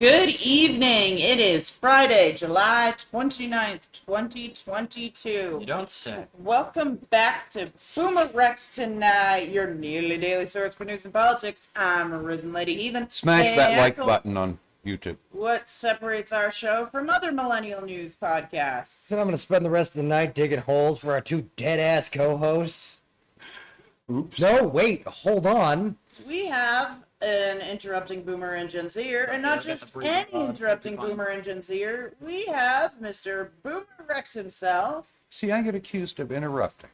Good evening. It is Friday, July 29th, 2022. You don't say. Welcome back to BoomerRexTonight, your nearly daily source for news and politics. I'm RisenLadyHeathen. Smash that like And button on YouTube. what separates our show from other Millennial news podcasts? So I'm gonna spend the rest of the night digging holes for our two dead-ass co-hosts. Oops. No, wait, hold on. We have an interrupting Boomer and Gen Zer, and not just any interrupting Boomer and Gen Zer. We have Mr. BoomerRex himself. See, I get accused of interrupting.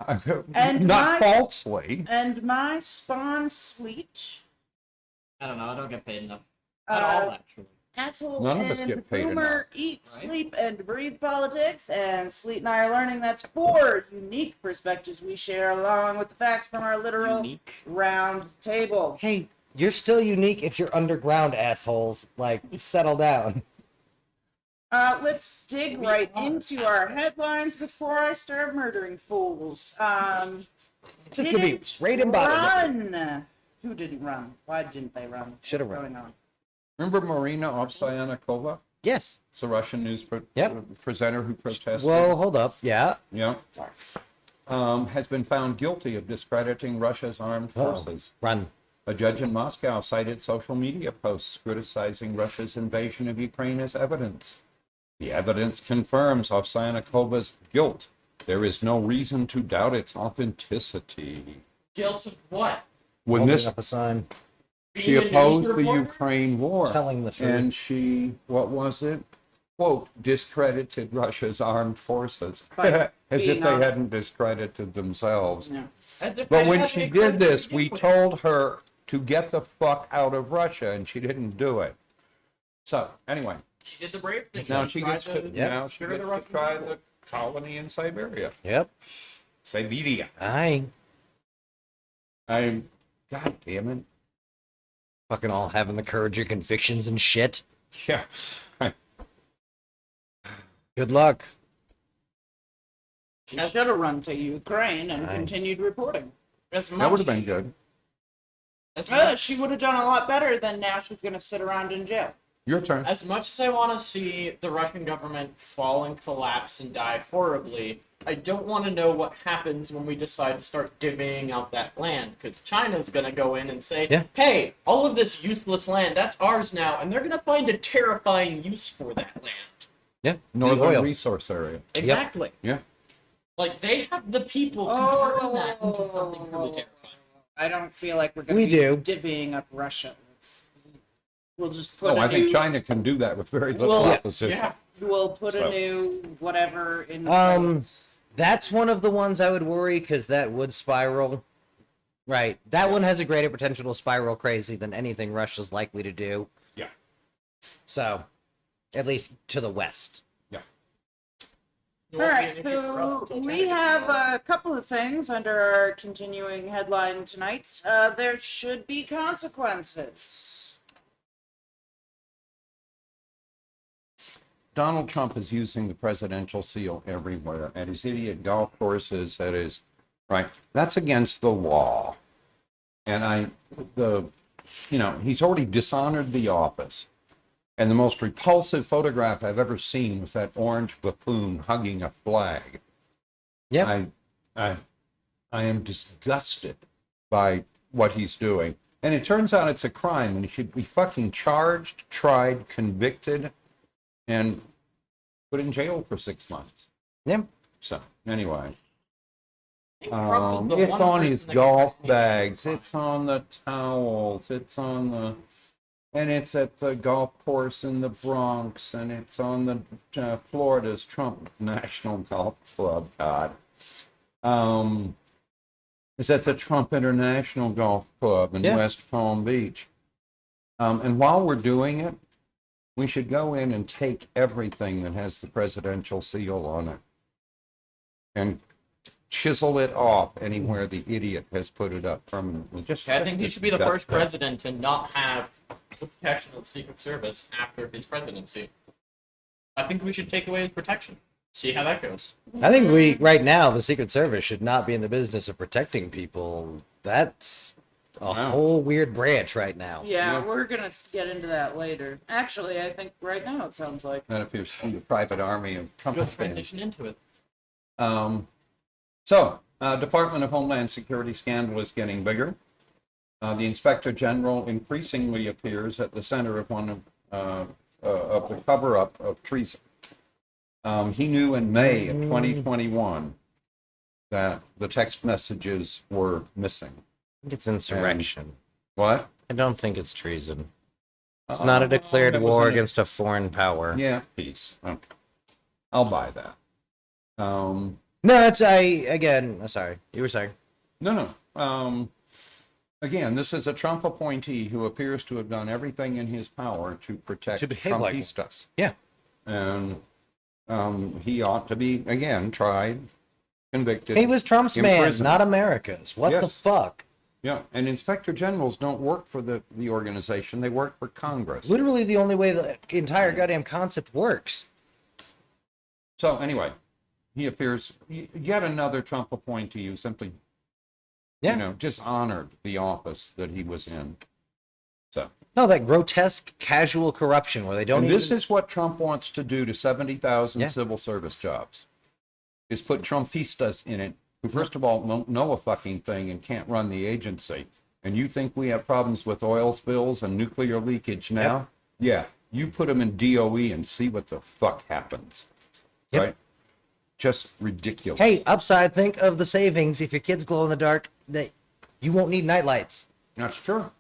And Not my- falsely. And my spawn Sleet. I don't know. I don't get paid enough at all, actually. Asshole None of us and get paid Boomer enough, eat, right? sleep, and breathe politics, and Sleet and I are learning that's four unique perspectives we share along with the facts from our literal Unique. round table. Hey, you're still unique if you're underground, assholes. Like, settle down. Let's dig right into our headlines before I start murdering fools. This could be Didn't right in bottom. run. Who didn't run? Why didn't they run? Should've What's run. going on? Remember Marina Ovsyannikova? Yes. It's a Russian news Yep. presenter who protested. Whoa, hold up. Yeah. Yeah. Has been found guilty of discrediting Russia's armed forces. Run. A judge in Moscow cited social media posts criticizing Russia's invasion of Ukraine as evidence. The evidence confirms Ovsyanikova's guilt. There is no reason to doubt its authenticity. Guilt of what? When Holding this, up a sign, she Being a news opposed the reporter? Ukraine war. telling the truth. And she, what was it? Quote, discredited Russia's armed forces. By As being if they honest. hadn't discredited themselves. No. As if But they when had she any did credit to this, begin we with. told her to get the fuck out of Russia, and she didn't do it. So, anyway, She did the brave thing. now she gets to, Yep. now she Sure, gets the to Russian try people. the colony in Siberia. Yep. Siberia. I God damn it. fucking all having the courage of convictions and shit. Yeah. Good luck. She should have run to Ukraine and Right. continued reporting. As That much, would have been good. She would have done a lot better than now she's going to sit around in jail. Your turn. as much as I want to see the Russian government fall and collapse and die horribly, I don't want to know what happens when we decide to start divvying out that land, because China's going to go in and say, Yeah. hey, all of this useless land, that's ours now, and they're going to find a terrifying use for that land. Yeah. The Northern oil. resource area. Exactly. Yeah. Like, they have the people to turn that into something truly terrifying. I don't feel like we're going We to be do. divvying up Russia. We'll just put Oh, a I think new, China can do that with very little Well, yeah. opposition. Yeah. we'll put So. a new whatever in the place. That's one of the ones I would worry because that would spiral. Right. That one has a greater potential to spiral crazy than anything Russia's likely to do. Yeah. So, at least to the west. It All won't be right, an issue for us so until China we gets have involved. a couple of things under our continuing headline tonight. There should be consequences. Donald Trump is using the presidential seal everywhere at his idiot golf courses, at his, right? That's against the law. And he's already dishonored the office. And the most repulsive photograph I've ever seen was that orange buffoon hugging a flag. Yep. I am disgusted by what he's doing. And it turns out it's a crime and he should be fucking charged, tried, convicted, and put in jail for 6 months. Yep. So, anyway. I think Trump is the It's one on person his that golf can- bags, it's on the towels, it's on the... And it's at the golf course in the Bronx, and it's on the Florida's Trump National Golf Club, God. It's at the Trump International Golf Club in Yeah. West Palm Beach. And while we're doing it, we should go in and take everything that has the presidential seal on it and chisel it off anywhere the idiot has put it up permanently. I think he should be the That's first president to not have the protection of the Secret Service after his presidency. I think we should take away his protection. See how that goes. I think right now, the Secret Service should not be in the business of protecting people. That's a Wow. whole weird branch right now. Yeah, Yeah. we're gonna get into that later. Actually, I think right now it sounds like. That appears to be the private army of Trump Good fans. transition into it. Department of Homeland Security scandal is getting bigger. The Inspector General increasingly appears at the center of one of the cover-up of treason. He knew in May of 2021 that the text messages were missing. I think it's insurrection. What? I don't think it's treason. It's not a declared that war wasn't it. against a foreign power. Yeah, peace. Okay. I'll buy that. No, it's sorry. You were saying. No. Again, this is a Trump appointee who appears to have done everything in his power to protect To behave like one. Trumpistas. Yeah. And he ought to be, again, tried, convicted. He was Trump's man, imprisoned. not America's. What the Yes. fuck? Yeah, and inspector generals don't work for the organization, they work for Congress. Literally the only way the entire goddamn concept works. So anyway, he appears, yet another Trump appointee who simply, Yeah. dishonored the office that he was in. So, No, that grotesque casual corruption where they don't and even... this is what Trump wants to do to 70,000 Yeah. civil service jobs, is put Trumpistas in it, who first of all don't know a fucking thing and can't run the agency. And you think we have problems with oil spills and nuclear leakage now? Yeah, you put them in DOE and see what the fuck happens. Yep. Right? Just ridiculous. Hey, upside, think of the savings if your kids glow in the dark, that you won't need nightlights. That's true.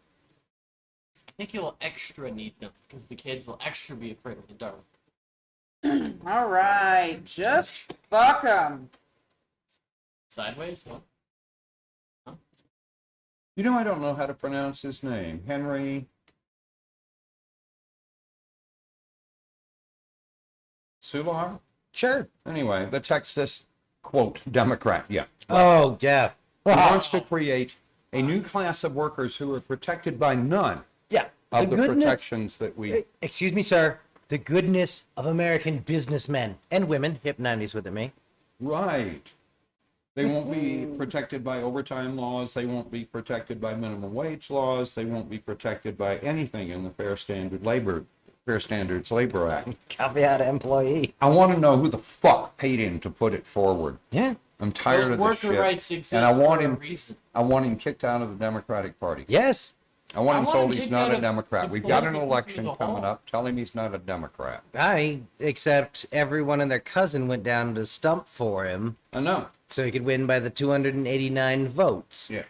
I think you'll extra need them because the kids will extra be afraid of the dark. All right, just fuck 'em. Sideways? What? I don't know how to pronounce his name. Henry Sular? Sure. Anyway, the Texas, quote, Democrat, yeah. Oh, yeah. He wants to create a new class of workers who are protected by none Yeah. of the protections that we... Excuse me, sir. The goodness of American businessmen and women, hip 90s with it, me. Right. They won't be protected by overtime laws. They won't be protected by minimum wage laws. They won't be protected by anything in the Fair Standards Labor Act. Caveat employee. I want to know who the fuck paid him to put it forward. Yeah. I'm tired Those of this worker shit. rights exist and I want for a him. reason. I want him kicked out of the Democratic Party. Yes. I want him I want told him he's kicked not out a of Democrat. the We've got an political system election as a coming whole. up. Tell him he's not a Democrat. Except everyone and their cousin went down to stump for him I know. so he could win by the 289 votes. Yeah.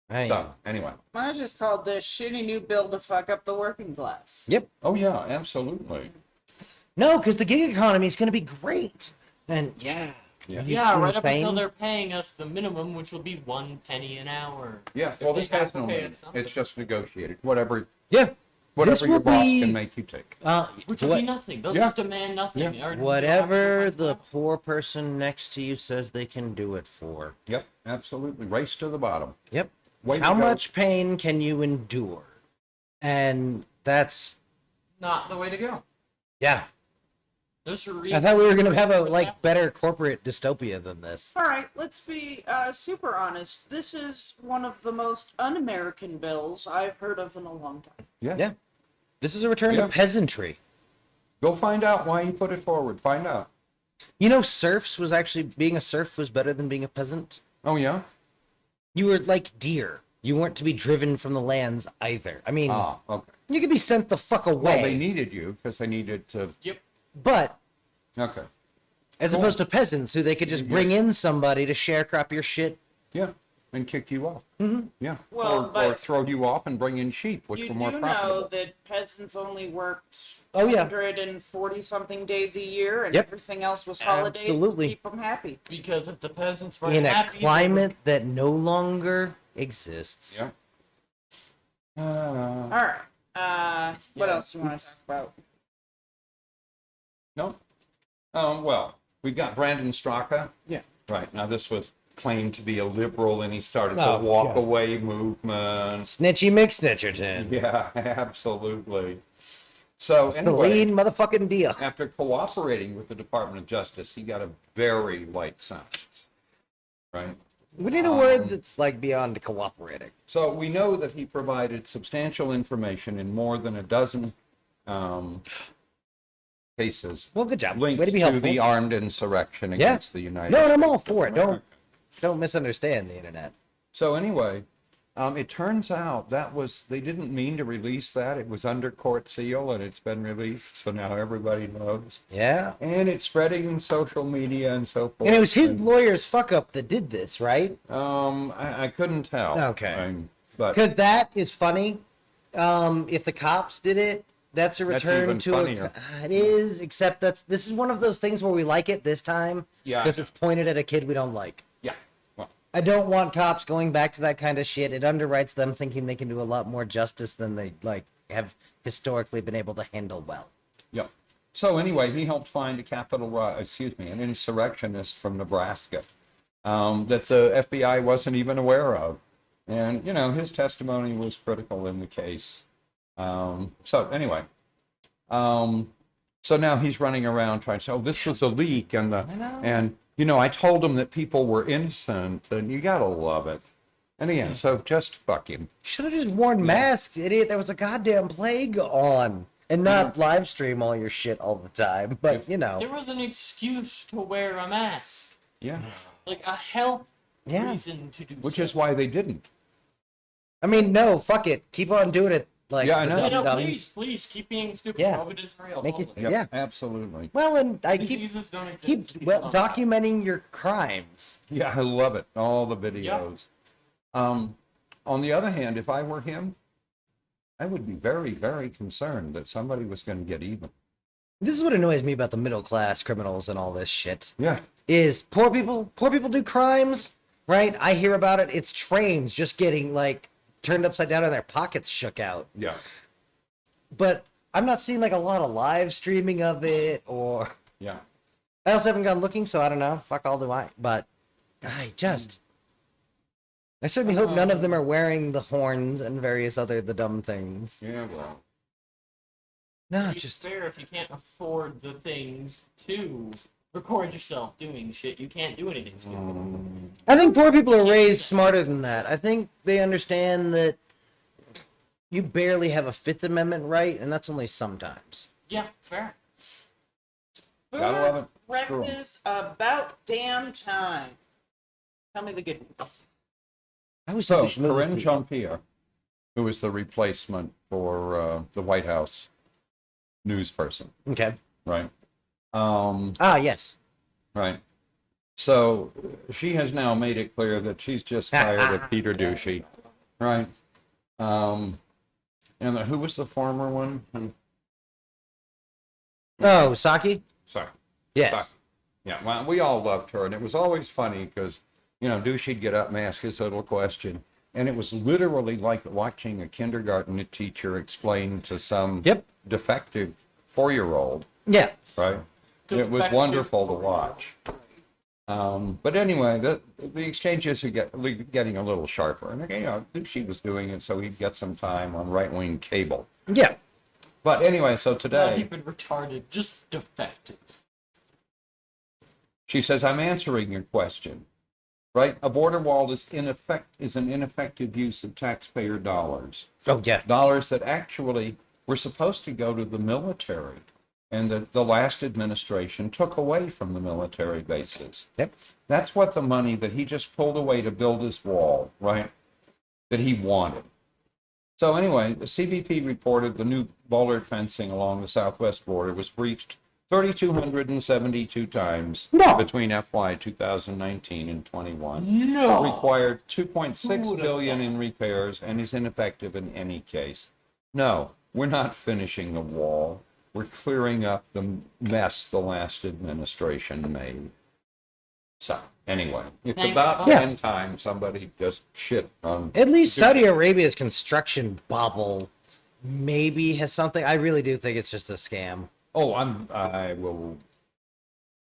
Right. So anyway. I just called this shitty new bill to fuck up the working class. Yep. Oh yeah, absolutely. No, because the gig economy is going to be great. And yeah. Yeah. Yeah, right up insane? until they're paying us the minimum, which will be 1 penny an hour. Yeah. If Well, they this have has to no pay meaning. us something. It's just negotiated. Whatever Yeah. This your will boss be- can make you take. Which will what- be nothing. They'll Yeah. just demand nothing. Yeah. They already Whatever have to the find poor person next to you says they can do it for. Yep. Absolutely. Race to the bottom. Yep. Way to How go. much pain can you endure? And that's, not the way to go. yeah. There's a I reason thought we were going to have a what's like happening. better corporate dystopia than this. All right, let's be super honest. This is one of the most un-American bills I've heard of in a long time. Yeah. Yeah. This is a return Yeah. to peasantry. Go find out why he put it forward. Find out. You know, serfs was actually, being a serf was better than being a peasant. Oh yeah. You were like deer. You weren't to be driven from the lands either. I mean, Ah. Okay. you could be sent the fuck away. Well, they needed you because they needed to. Yep. But Okay. as Cool. opposed to peasants who they could just bring in somebody to sharecrop your shit. Yeah. And kick you off. Mm-hmm. Yeah. Well, or but- throw you off and bring in sheep, which You were more do profitable. know that peasants only worked Oh, yeah. 140-something days a year, and Yep. everything else was holidays Absolutely. to keep them happy. Because if the peasants were In a happy, they climate that no longer exists. Yeah. All right. What Yeah. else do you want to talk about? No. Well, we got Brandon Straka. Yeah. Right. Now, this was claimed to be a liberal, and he started Oh, the walk yes. away movement. Snitchy McSnitcherton. Yeah, absolutely. So, It's anyway, the lean motherfucking deal. after cooperating with the Department of Justice, he got a very light sentence. Right. We need a word that's like beyond cooperating. So we know that he provided substantial information in more than a dozen cases Well, good job. linked Way to be to helpful. the armed insurrection Yeah. against the United No, and States. I'm all for it. Don't misunderstand the internet. So anyway, it turns out they didn't mean to release that. It was under court seal and it's been released. So now everybody knows. Yeah. And it's spreading in social media and so forth. And it was his lawyer's fuck up that did this, right? I couldn't tell. Okay. But Because that is funny. If the cops did it, that's a That's return even to funnier. it is, except this is one of those things where we like it this time. Yeah, I Because know. it's pointed at a kid we don't like. yeah. Well, I don't want cops going back to that kind of shit. It underwrites them thinking they can do a lot more justice than they have historically been able to handle well. yeah. So anyway, he helped find an insurrectionist from Nebraska that the FBI wasn't even aware of. And, his testimony was critical in the case. So anyway, so now he's running around trying to say, oh, this was a leak. I know. And, I told him that people were innocent and you gotta love it. And again, so just fuck him. Should have just worn masks, idiot. There was a goddamn plague on. And not live stream all your shit all the time. But, There was an excuse to wear a mask. Yeah. Like a health Yeah. reason to do Which so. is why they didn't. I mean, no, fuck it. Keep on doing it. Like, Yeah, I the know. Please, please, keep being stupid. Yeah. COVID isn't real. Make it- Totally. Yep, Yeah. absolutely. Well, and I keep Diseases don't exist. People don't die. documenting your crimes. Yeah, I love it. All the videos. On the other hand, if I were him, I would be very, very concerned that somebody was going to get even. This is what annoys me about the middle class criminals and all this shit. Yeah. Is poor people do crimes, right? I hear about it. It's trains just getting turned upside down and their pockets shook out. Yeah. But I'm not seeing a lot of live streaming of it, or Yeah. I also haven't gone looking, so I don't know. Fuck all do I. But I certainly hope none of them are wearing the horns and various other the dumb things. Yeah, well. No, It's just fair if you can't afford the things to record yourself doing shit. You can't do anything stupid. I think poor people are raised smarter than that. I think they understand that you barely have a Fifth Amendment right, and that's only sometimes. Yeah, fair. Gotta love it. Rex Screw 'em. is about damn time. Tell me the good news. I was So, thinking we should move Corinne this people. Jean-Pierre, who was the replacement for the White House news person, Okay. right? Yes. Right. So she has now made it clear that she's just tired of Peter Doocy, right? And who was the former one? Oh, Saki? Sorry. Yes. Yeah, well, we all loved her, and it was always funny because, Doocy'd get up and ask his little question, and it was literally like watching a kindergarten teacher explain to some Yep. defective 4-year-old, Yeah. right? It was Defective. wonderful to watch. But anyway, the exchanges are getting a little sharper, and Doocy was doing it so he'd get some time on right-wing cable. Yeah. But anyway, so Not today even retarded, just defective. she says, "I'm answering your question." Right? A border wall is an ineffective use of taxpayer dollars. Oh, yeah. Dollars that actually were supposed to go to the military and that the last administration took away from the military bases. Yep. That's what the money that he just pulled away to build his wall, right? That he wanted. So anyway, the CBP reported the new bollard fencing along the southwest border was breached 3,272 times No. between FY 2019 and 21. No. Required 2.6 Who would've billion thought? in repairs and is ineffective in any case. No, we're not finishing the wall. We're clearing up the mess the last administration made. So anyway, it's Thank about God. 10 times somebody just shit on. At least Saudi Arabia's construction bubble maybe has something. I really do think it's just a scam. Oh, I will.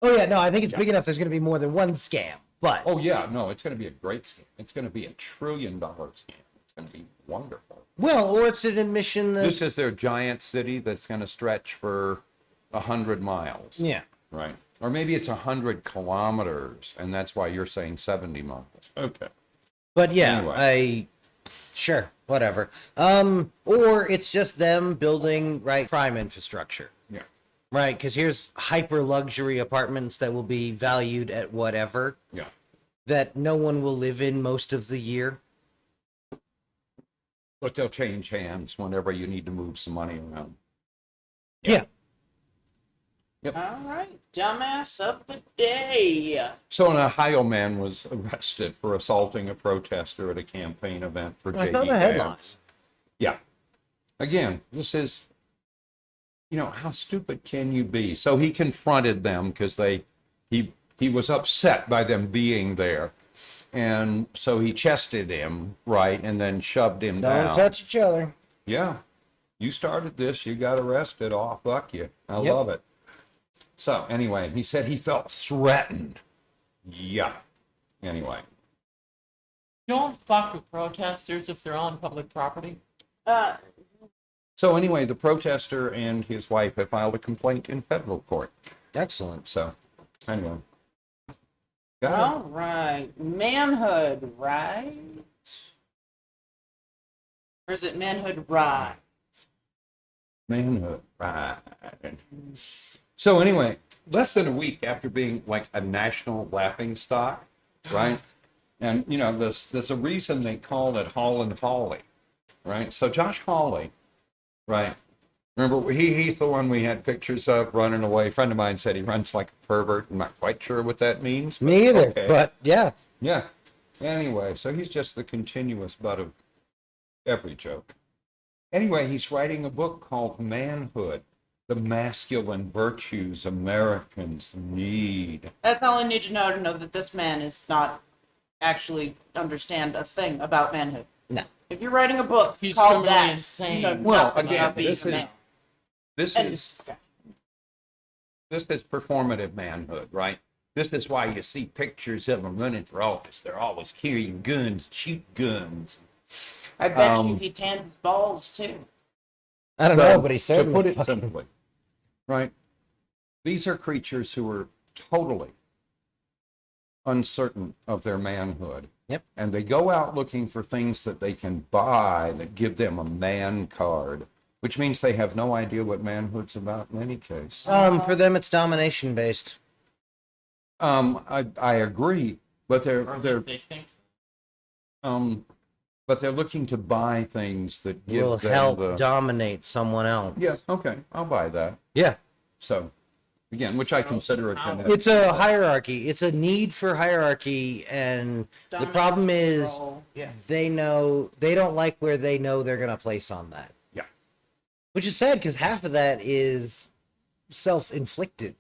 Oh, yeah. No, I think it's big enough. There's going to be more than one scam. But Oh yeah, no, it's going to be a great scam. It's going to be $1 trillion scam. It's going to be wonderful. well, or it's an admission that This is their giant city that's going to stretch for 100 miles. yeah. Right. Or maybe it's 100 kilometers, and that's why you're saying 70 miles. Okay. But yeah, Anyway. sure, whatever. Or it's just them building prime infrastructure, Yeah. right? Because here's hyper luxury apartments that will be valued at whatever Yeah. that no one will live in most of the year. But they'll change hands whenever you need to move some money around. Yeah. All right, dumbass of the day. So an Ohio man was arrested for assaulting a protester at a campaign event for I saw J.D. the headlines. Vance. Yeah. Again, this is, how stupid can you be? So he confronted them because he was upset by them being there. And so he chested him, right, and then shoved him down. Don't touch each other. Yeah. You started this. You got arrested. Oh, fuck you. I Yep. love it. So anyway, he said he felt threatened. Yeah. Anyway. Don't fuck with protesters if they're on public property. So anyway, the protester and his wife have filed a complaint in federal court. Excellent. So anyway. Got it. All right, manhood, right? Or is it manhood, right? Manhood. Right. So anyway, less than a week after being like a national laughingstock, right? And there's a reason they call it Holland Hawley, right? So Josh Hawley, right? Remember, he's the one we had pictures of running away. A friend of mine said he runs like a pervert. I'm not quite sure what that means. Me either, okay. but yeah. Yeah. Anyway, so he's just the continuous butt of every joke. Anyway, he's writing a book called Manhood, the Masculine Virtues Americans Need. That's all I need to know that this man is not actually understand a thing about manhood. No. If you're writing a book He's called criminally that, insane. you know Well, nothing again, about being this a is- man. This End of is discussion. performative manhood, right? This is why you see pictures of them running for office. They're always carrying guns, shoot guns. I bet you he tans his balls too. I don't know, but he said To put it simply, right? These are creatures who are totally uncertain of their manhood. Yep. And they go out looking for things that they can buy that give them a man card, which means they have no idea what manhood's about in any case. For them, it's domination based. I agree, but Or at they're least they think. but they're looking to buy things that give Will them help the dominate someone else. yeah. Okay, I'll buy that. Yeah. So, again, which I consider a genetic. It's a hierarchy. It's a need for hierarchy, and the problem is Control. Yeah. they don't like where they know they're gonna place on that. Yeah. Which is sad because half of that is self-inflicted.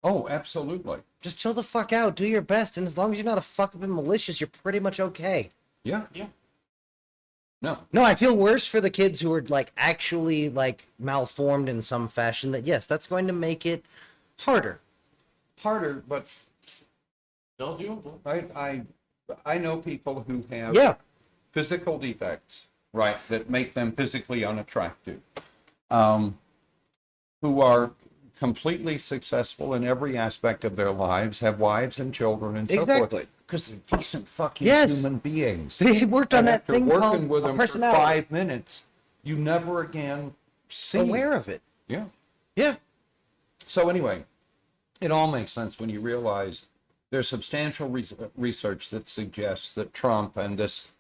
Oh, absolutely. Just chill the fuck out, do your best, and as long as you're not a fuck up and malicious, you're pretty much okay. Yeah. Yeah. No. No, I feel worse for the kids who are actually malformed in some fashion. That yes, that's going to make it harder. Harder, but Still doable. I know people who have Yeah. physical defects, right, that make them physically unattractive, who are completely successful in every aspect of their lives, have wives and children and so Exactly. forth. Because they're decent fucking Yes. human beings. They worked on And that after thing working called with a them for personality. 5 minutes, you never again see. Aware of it. Yeah. Yeah. So anyway, it all makes sense when you realize there's substantial research that suggests that Trump and this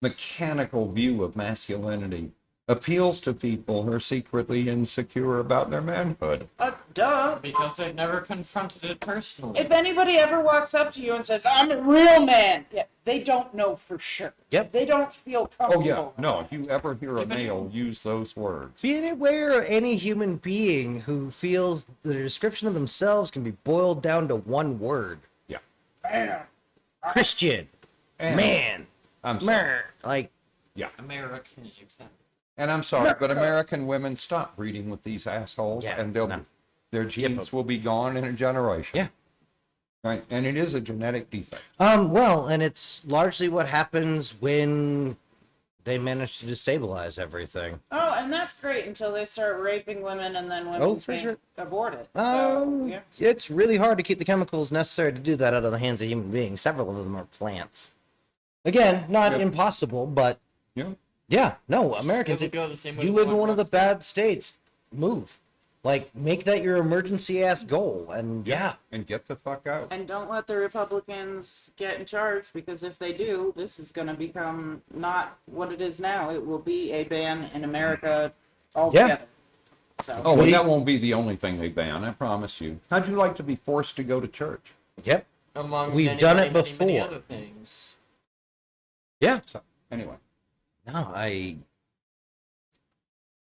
mechanical view of masculinity appeals to people who are secretly insecure about their manhood. Duh. Because they've never confronted it personally. If anybody ever walks up to you and says, "I'm a real man," yeah, they don't know for sure. Yep. They don't feel Oh comfortable. yeah, no, if you ever hear a male use those words. Be aware of any human being who feels the description of themselves can be boiled down to one word. Yeah. Bam. Christian. And Man. I'm sorry. Mer. American, exactly. And I'm sorry, but American women stop breeding with these assholes, Yeah, and no. their genes will be gone in a generation. Yeah. Right, and it is a genetic defect. Well, and it's largely what happens when they manage to destabilize everything. Oh, and that's great until they start raping women, and then women Oh, for can't sure. abort it. So, yeah. It's really hard to keep the chemicals necessary to do that out of the hands of human beings. Several of them are plants. Again, not Yep. impossible, but Yeah. yeah, no, Americans, It if would go the same way you with live in the one of the drugs. bad states, move. Like, make that your emergency ass goal, and yeah. And get the fuck out. And don't let the Republicans get in charge, because if they do, this is going to become not what it is now. It will be a ban in America altogether. So, Oh, and Please. that won't be the only thing they ban, I promise you. How'd you like to be forced to go to church? Yep. Among We've many, done it many, many before. other things. Yeah. So, anyway. No,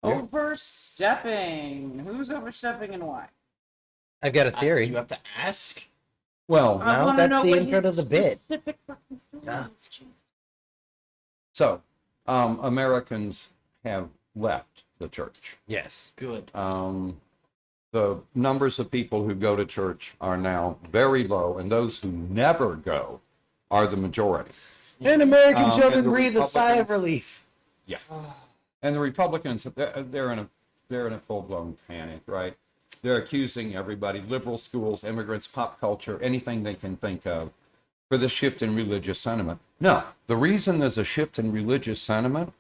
overstepping. Who's overstepping and why? I've got a theory. You have to ask. Well, I No, wanna that's know the what intro his to the bit. specific fucking story Yeah. is. Jesus. so, Americans have left the church. Yes. Good. The numbers of people who go to church are now very low, and those who never go are the majority. And American and children the breathe a sigh of Republicans- relief. Yeah. And the Republicans, they're in a full-blown panic, right? They're accusing everybody, liberal schools, immigrants, pop culture, anything they can think of, for the shift in religious sentiment. No, the reason there's a shift in religious sentiment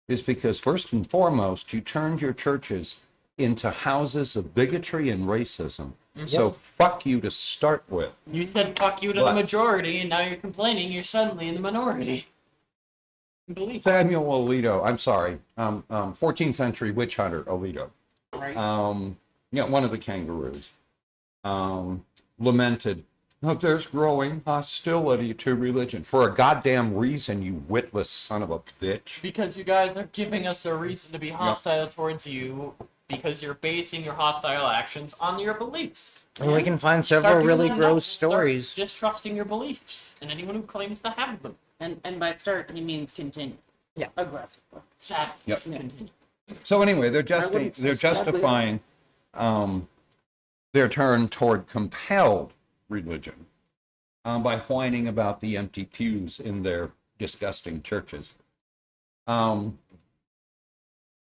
is because, first and foremost, you turned your churches into houses of bigotry and racism. So fuck you to start with. You said fuck you to the What? majority, and now you're complaining you're suddenly in the minority. Believe Samuel Alito, I'm sorry, 14th century witch hunter Alito, Right? one of the kangaroos, lamented, "Oh, there's growing hostility to religion for a goddamn reason, you witless son of a bitch." Because you guys are giving us a reason to be hostile towards you because you're basing your hostile actions on your beliefs. And we can find Start several doing really that now. gross Start stories. Just trusting your beliefs and anyone who claims to have them. And by start, he means continue. Yeah. Aggressively. Sad. Yep. Continue. So anyway, they're wouldn't say they're sadly. justifying their turn toward compelled religion by whining about the empty pews in their disgusting churches.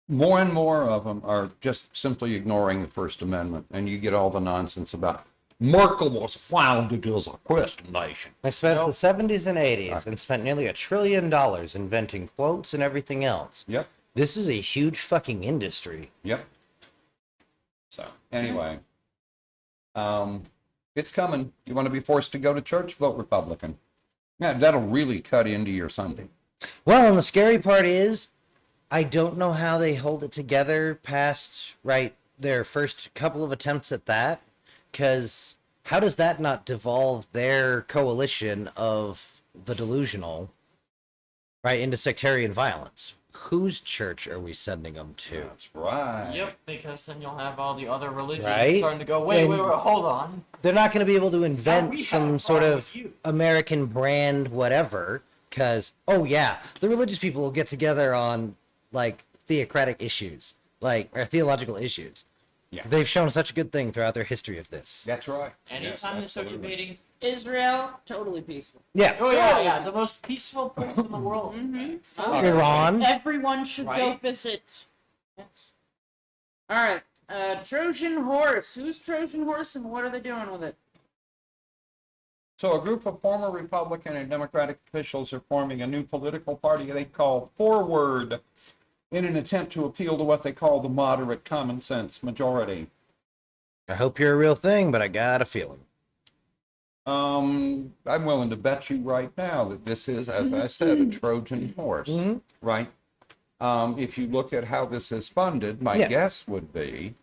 More and more of them are just simply ignoring the First Amendment, and you get all the nonsense about Merkel was founded as a Christian nation. I spent the 70s and 80s and spent nearly $1 trillion inventing quotes and everything else. Yep, This is a huge fucking industry. yep. So anyway, it's coming. You want to be forced to go to church? Vote Republican. Yeah, that'll really cut into your Sunday. Well, and the scary part is, I don't know how they hold it together past, right, their first couple of attempts at that. Because how does that not devolve their coalition of the delusional, right, into sectarian violence? Whose church are we sending them to? That's right. Yep, because then you'll have all the other religions Right? starting to go, wait, And- wait, wait, hold on. They're not going to be able to Now invent we have some a sort problem of with you. American brand whatever. Because, oh yeah, the religious people will get together on, like, theocratic issues, like, or theological issues. Yeah. They've shown such a good thing throughout their history of this. That's right. Anytime they start absolutely. debating, Israel, totally peaceful. Yeah. oh yeah, the most peaceful place in the world. It's not- Iran. Everyone should go Right? visit. Yes. All right. Trojan horse. Who's Trojan horse, and what are they doing with it? So a group of former Republican and Democratic officials are forming a new political party they call Forward in an attempt to appeal to what they call the moderate common sense majority. I hope you're a real thing, but I got a feeling. I'm willing to bet you right now that this is, as I said, a Trojan horse, Mhm. right? If you look at how this is funded, my Yeah. guess would be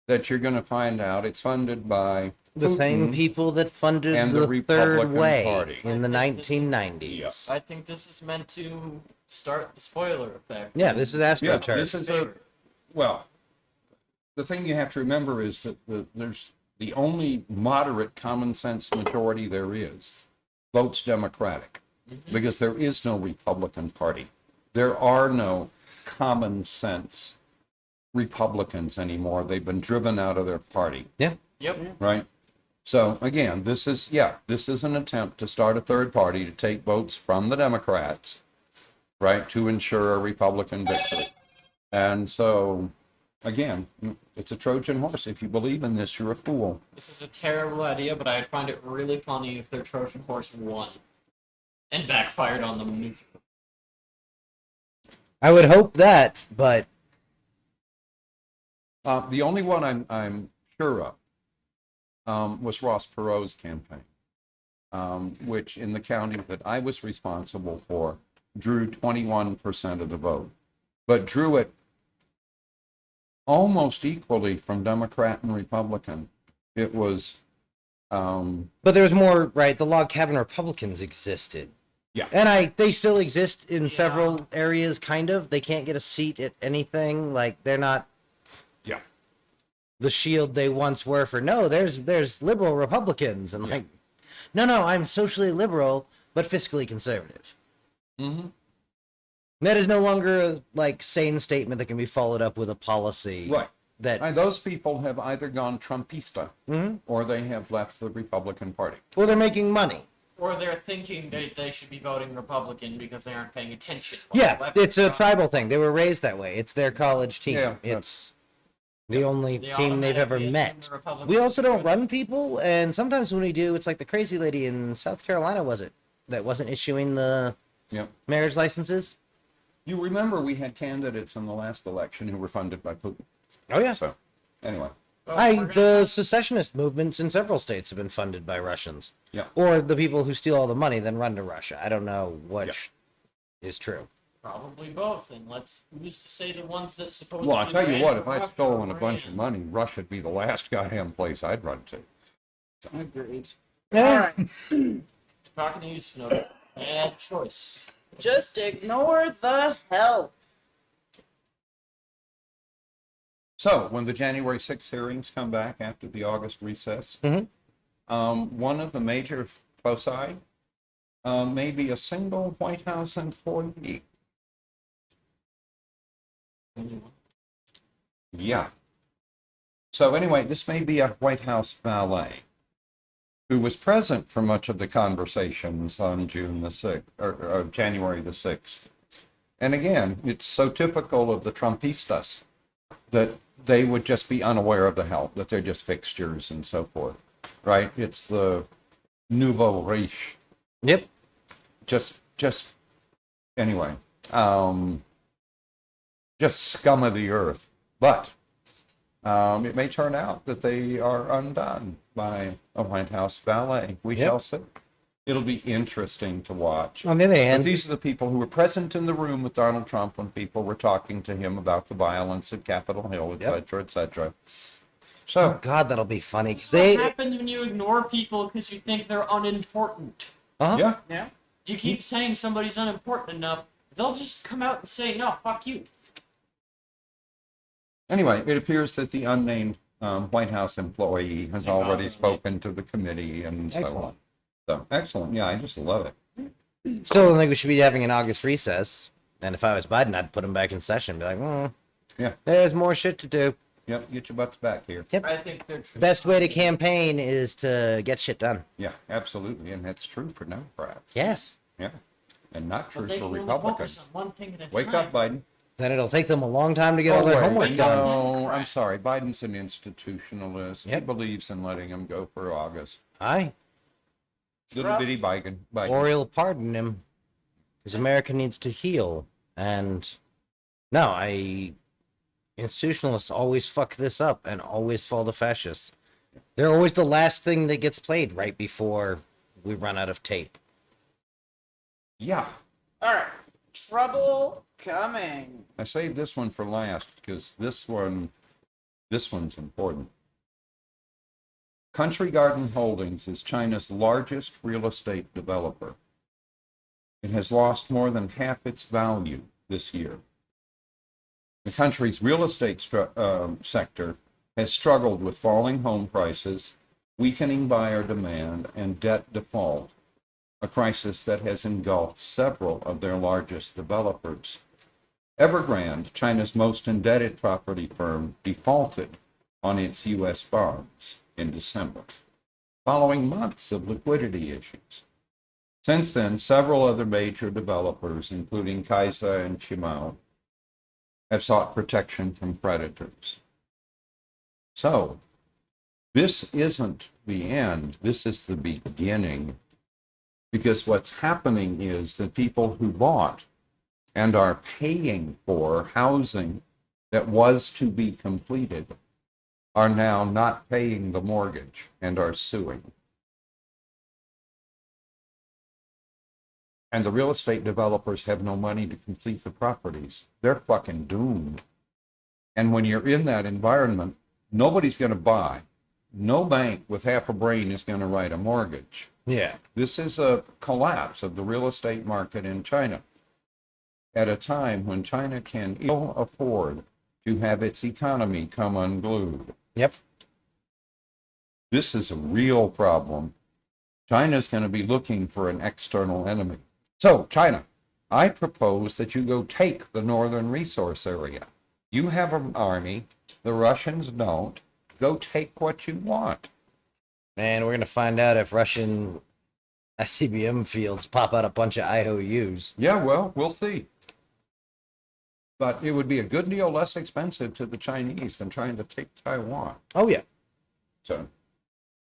that you're going to find out it's funded by The same Putin people that funded and the the Third Republican Way Party. in the I think this- 1990s. I think this is meant to start the spoiler effect. Yeah, this is AstroTurf. Yeah, this is well, the thing you have to remember is that there's the only moderate common sense majority there is votes Democratic because there is no Republican Party. There are no common sense Republicans anymore. They've been driven out of their party, Yep. right? So again, this is an attempt to start a third party to take votes from the Democrats, right, to ensure a Republican victory. And so, again, it's a Trojan horse. If you believe in this, you're a fool. This is a terrible idea, but I'd find it really funny if their Trojan horse won and backfired on them. I would hope that, but The only one I'm sure of was Ross Perot's campaign, which in the county that I was responsible for drew 21% of the vote, but drew it almost equally from Democrat and Republican. It was, but there was more, right? The log cabin Republicans existed. Yeah. And they still exist in Yeah. several areas, kind of. They can't get a seat at anything. Like, they're not yeah, the shield they once were for, no, there's liberal Republicans. And, like, no, I'm socially liberal, but fiscally conservative. mm-hmm. That is no longer a, like, sane statement that can be followed up with a policy. Right. That, And those people have either gone Trumpista Mhm. or they have left the Republican Party. well, they're making money. Or they're thinking they should be voting Republican because they aren't paying attention. while Yeah, left it's a are. tribal thing. They were raised that way. It's their college team. Yeah, It's the only They team they've ever automatically assume met. the Republicans We also are don't good. run people, and sometimes when we do, it's like the crazy lady in South Carolina, was it? That wasn't issuing the Yep. marriage licenses? You remember we had candidates in the last election who were funded by Putin. Oh, yeah. So, anyway. Well, we're The gonna- secessionist movements in several states have been funded by Russians. Yeah. Or the people who steal all the money then run to Russia. I don't know which is true. Probably both, and who's to say the ones that supposedly. Well, I'll tell you ran what, for if I'd Russia stolen a were bunch in. of money, Russia'd be the last goddamn place I'd run to. Agreed. Yeah. Talking to you, Snowden. Bad choice. Just ignore the help. So, when the January 6th hearings come back after the August recess, Mhm. one of the major foci may be a single White House employee. Yeah. So anyway, this may be a White House valet who was present for much of the conversations on June the 6th, or January the 6th. And again, it's so typical of the Trumpistas that they would just be unaware of the help, that they're just fixtures and so forth, right? It's the nouveau riche. Yep. Just anyway, just scum of the earth. But it may turn out that they are undone by a White House valet. We Yep. shall see. It'll be interesting to watch. On the other But hand, these are the people who were present in the room with Donald Trump when people were talking to him about the violence at Capitol Hill, et Yep. cetera, et cetera. oh So, God, that'll be funny. 'Cause What they, happens when you ignore people because you think they're unimportant? uh-huh. yeah, Yeah. You keep saying somebody's unimportant enough, they'll just come out and say, no, fuck you. anyway, it appears that the unnamed White House employee has Thank God already for the spoken to the committee and so Excellent. on. So, excellent. Yeah, I just love it. Still don't think we should be having an August recess. And if I was Biden, I'd put him back in session. Be like, Yeah. there's more shit to do. Yep, get your butts back here. I think they're true. Best way to campaign is to get shit done. Yeah, absolutely. And that's true for Democrats. Yes. Yeah. And not true But they for can only focus Republicans. on one thing at a Wake time. up, Biden. Then it'll take them a long time to get all Oh, their wait, homework done. No, I'm Democrats. sorry. Biden's an institutionalist. He Yep. believes in letting him go for August. Aye. Little Trump. bitty Biden. Or he'll pardon him. Because America needs to heal. And no, institutionalists always fuck this up and always fall to fascists. They're always the last thing that gets played right before we run out of tape. Yeah. All right. Trouble coming. I saved this one for last because this one's important. Country Garden Holdings is China's largest real estate developer. It has lost more than half its value this year. The country's real estate sector has struggled with falling home prices, weakening buyer demand, and debt default, a crisis that has engulfed several of their largest developers. Evergrande, China's most indebted property firm, defaulted on its U.S. bonds in December, following months of liquidity issues. Since then, several other major developers, including Kaisa and Chimao, have sought protection from predators. So, this isn't the end, this is the beginning. Because what's happening is that people who bought and are paying for housing that was to be completed are now not paying the mortgage and are suing. And the real estate developers have no money to complete the properties. They're fucking doomed. And when you're in that environment, nobody's going to buy. No bank with half a brain is going to write a mortgage. Yeah. This is a collapse of the real estate market in China at a time when China can ill afford to have its economy come unglued. Yep. This is a real problem. China's going to be looking for an external enemy. So, China, I propose that you go take the northern resource area. You have an army, the Russians don't. Go take what you want. And we're going to find out if Russian ICBM fields pop out a bunch of IOUs. Yeah, well, we'll see. But it would be a good deal less expensive to the Chinese than trying to take Taiwan. Oh, yeah. So,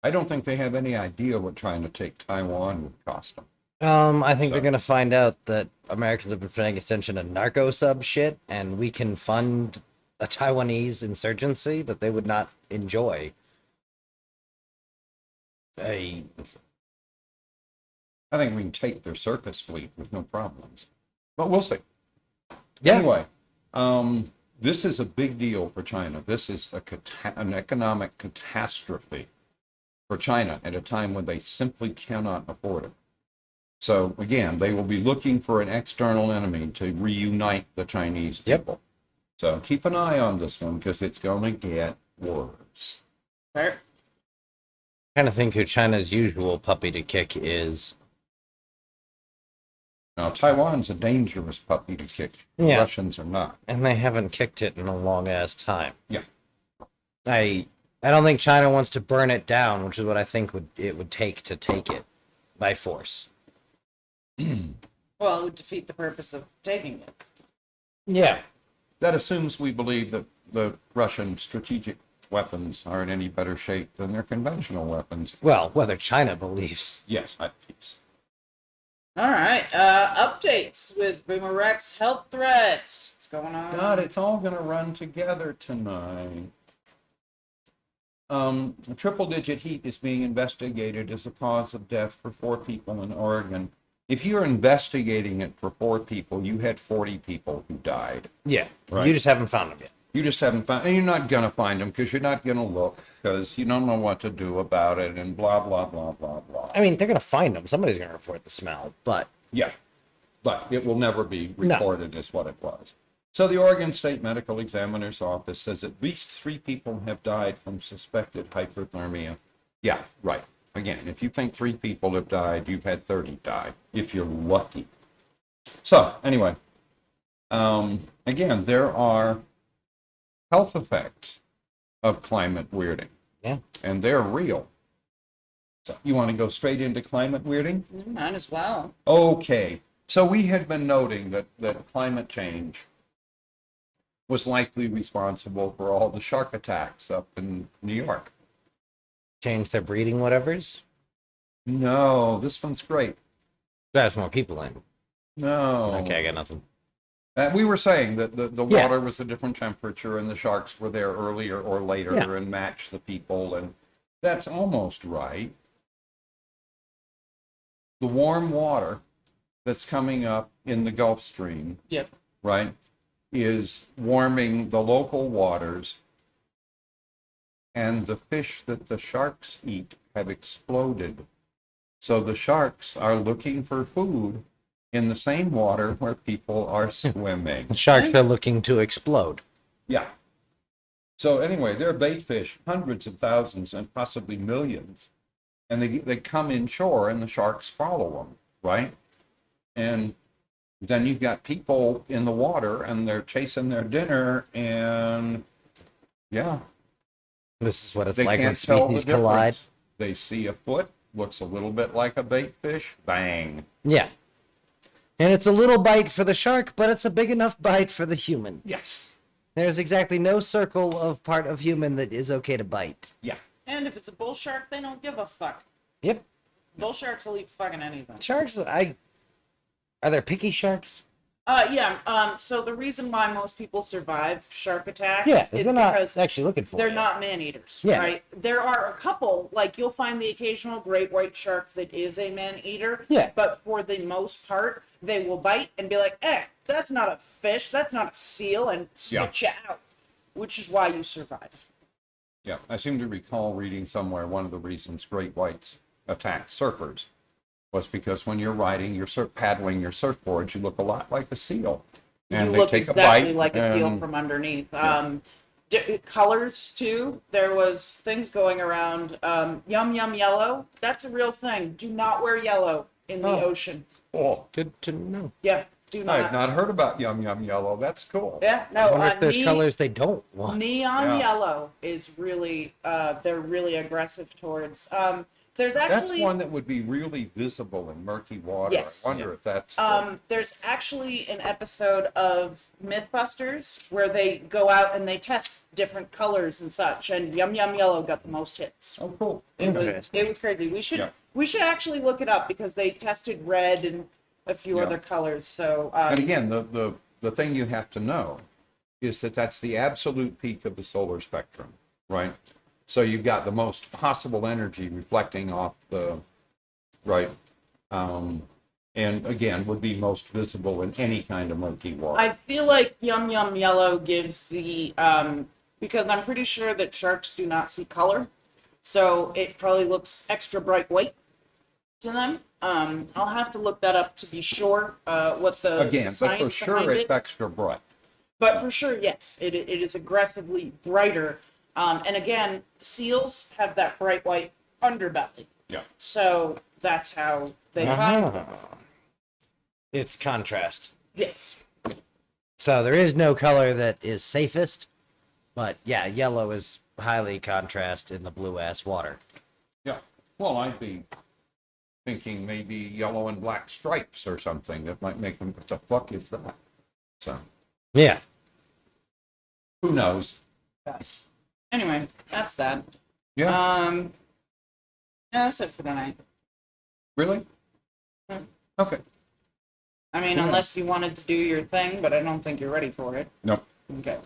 I don't think they have any idea what trying to take Taiwan would cost them. I think they're going to find out that Americans have been paying attention to narco sub shit, and we can fund a Taiwanese insurgency that they would not enjoy. I think we can take their surface fleet with no problems. But we'll see. Yeah. Anyway, this is a big deal for China. This is an economic catastrophe for China at a time when they simply cannot afford it. So again, they will be looking for an external enemy to reunite the Chinese people. Yep. So keep an eye on this one because it's going to get worse. Fair. I kind of think who China's usual puppy to kick is. Now, Taiwan's a dangerous puppy to kick. Yeah. Russians are not. And they haven't kicked it in a long ass time. Yeah. I don't think China wants to burn it down, which is what I think it would take to take it by force. Well, it would defeat the purpose of taking it. Yeah. That assumes we believe that the Russian strategic weapons are in any better shape than their conventional weapons. Well, whether China believes. Yes, peace. All right. Updates with BoomerRex health threats. What's going on? God, it's all going to run together tonight. Triple-digit heat is being investigated as a cause of death for 4 people in Oregon. If you're investigating it for 4 people, you had 40 people who died. Yeah. Right. You just haven't found them yet. You just haven't found, and you're not going to find them because you're not going to look because you don't know what to do about it and blah, blah, blah, blah, blah. I mean, they're going to find them. Somebody's going to report the smell, but... Yeah, but it will never be reported as what it was. So the Oregon State Medical Examiner's Office says at least 3 people have died from suspected hyperthermia. Yeah, right. Again, if you think 3 people have died, you've had 30 die, if you're lucky. So, anyway, again, there are health effects of climate weirding. Yeah. And they're real. So, you want to go straight into climate weirding? Might as well. Okay. So we had been noting that climate change was likely responsible for all the shark attacks up in New York. Change their breeding whatevers? No, this one's great. There's more people in. No. Okay, I got nothing. We were saying that the Yeah. water was a different temperature and the sharks were there earlier or later and matched the people, and that's almost right. The warm water that's coming up in the Gulf Stream, Yep. right, is warming the local waters, and the fish that the sharks eat have exploded. So the sharks are looking for food in the same water where people are swimming. The sharks are looking to explode. Yeah. So anyway, they're bait fish, hundreds of thousands and possibly millions. And they come inshore and the sharks follow them, right? And then you've got people in the water and they're chasing their dinner and yeah. This is what it's They like when can't tell the species collide. difference. They see a foot, looks a little bit like a bait fish, bang. Yeah. And it's a little bite for the shark, but it's a big enough bite for the human. Yes. There's exactly no circle of part of human that is okay to bite. Yeah. And if it's a bull shark, they don't give a fuck. Yep. Bull sharks will eat fucking anything. Sharks, are there picky sharks? Yeah. So the reason why most people survive shark attacks Yeah, is they're not because actually looking for they're it. not man-eaters, Yeah. right? There are a couple, like you'll find the occasional great white shark that is a man-eater. Yeah. But for the most part, they will bite and be like, that's not a fish, that's not a seal, and spit you out. Which is why you survive. Yeah. I seem to recall reading somewhere one of the reasons great whites attacked surfers was because when you're riding, you're paddling your surfboards, you look a lot like a seal. And You they look take exactly a bite like a seal and- from underneath. Yeah. Colors too. There was things going around. Yum yum yellow. That's a real thing. Do not wear yellow in the ocean. Oh, Good to know. Yeah, do not. I have not heard about Yum Yum Yellow. That's cool. Yeah, I no. wonder if there's ne- colors they don't want. Neon Yeah. yellow is really. They're really aggressive towards. There's That's actually. one that would be really visible in murky water. Yes. I wonder if that's. There's actually an episode of Mythbusters where they go out and they test different colors and such, and Yum Yum Yellow got the most hits. Oh, cool. It was crazy. Yeah. We should actually look it up because they tested red and a few Yeah. other colors. So And again, the thing you have to know is that that's the absolute peak of the solar spectrum, right? So you've got the most possible energy reflecting off the, right? And again, would be most visible in any kind of murky water. I feel like Yum Yum Yellow gives the because I'm pretty sure that sharks do not see color, so it probably looks extra bright white to them. I'll have to look that up to be sure what the Again, but for science sure behind it's it. extra bright. But for sure, yes, it is aggressively brighter. And again, seals have that bright white underbelly, Yeah. so that's how they hide. Uh-huh. It's contrast. Yes. So there is no color that is safest, but yeah, yellow is highly contrast in the blue ass water. Yeah. Well, I'd be thinking maybe yellow and black stripes or something that might make them. What the fuck is that? So Yeah. who knows? Anyway, that's that. Yeah. Yeah, that's it for tonight. Really? Hmm. Okay. I mean, Yeah. unless you wanted to do your thing, but I don't think you're ready for it. Nope. Okay.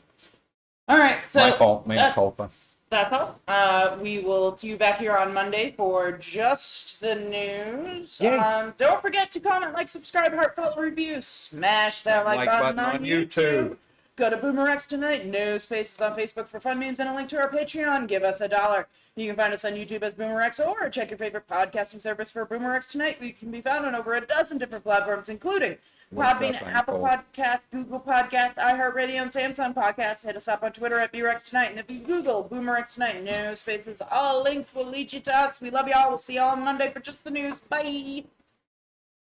All right. So My fault. Mea that's, culpa. that's all. We will see you back here on Monday for just the news. Yay. Don't forget to comment, like, subscribe, heart, follow, review, smash that like button on YouTube. Go to BoomerRexTonight, no spaces on Facebook for fun memes, and a link to our Patreon. Give us $1. You can find us on YouTube as BoomerX, or check your favorite podcasting service for BoomerRexTonight. We can be found on over a dozen different platforms, including What's Podbean, that thing Apple called? Podcasts, Google Podcasts, iHeartRadio, and Samsung Podcasts. Hit us up on Twitter at BoomerXTonight. And if you Google BoomerXTonight, no spaces, all links will lead you to us. We love y'all. We'll see y'all on Monday for just the news. Bye.